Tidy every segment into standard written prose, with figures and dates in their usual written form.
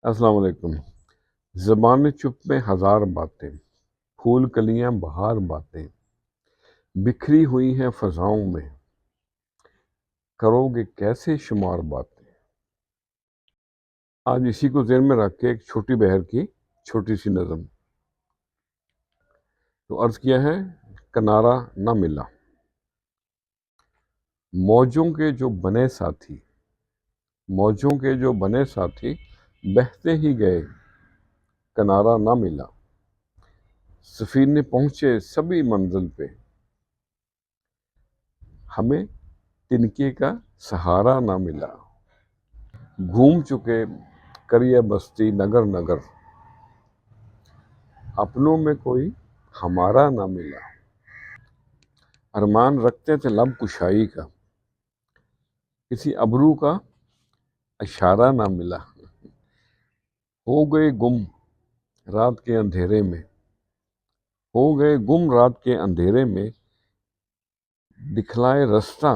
السلام علیکم۔ زبان چپ میں ہزار باتیں، پھول کلیاں بہار باتیں بکھری ہوئی ہیں فضاؤں میں، کرو گے کیسے شمار باتیں۔ آج اسی کو ذہن میں رکھ کے ایک چھوٹی بہر کی چھوٹی سی نظم تو عرض کیا ہے۔ کنارہ نہ ملا، موجوں کے جو بنے ساتھی، موجوں کے جو بنے ساتھی بہتے ہی گئے، کنارہ نہ ملا۔ سفینے پہنچے سبھی منزل پہ، ہمیں تنکے کا سہارا نہ ملا۔ گھوم چکے قریہ بستی نگر نگر، اپنوں میں کوئی ہمارا نہ ملا۔ ارمان رکھتے تھے لب کشائی کا، کسی ابرو کا اشارہ نہ ملا۔ ہو گئے گم رات کے اندھیرے میں، ہو گئے گم رات کے اندھیرے میں، دکھلائے رستہ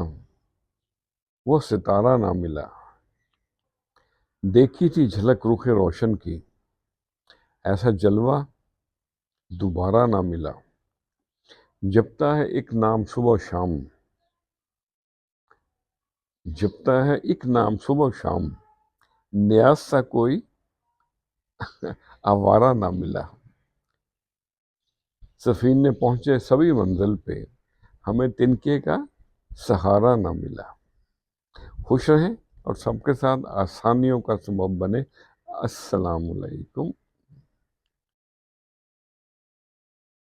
وہ ستارہ نہ ملا۔ دیکھی تھی جھلک رخ روشن کی، ایسا جلوہ دوبارہ نہ ملا۔ جپتا ہے ایک نام صبح و شام، جپتا ہے ایک نام صبح و شام، نیاز سا کوئی آوارہ نہ ملا۔ سفینے پہنچے سبھی منزل پہ، ہمیں تنکے کا سہارا نہ ملا۔ خوش رہیں اور سب کے ساتھ آسانیوں کا سبب بنے۔ السلام علیکم۔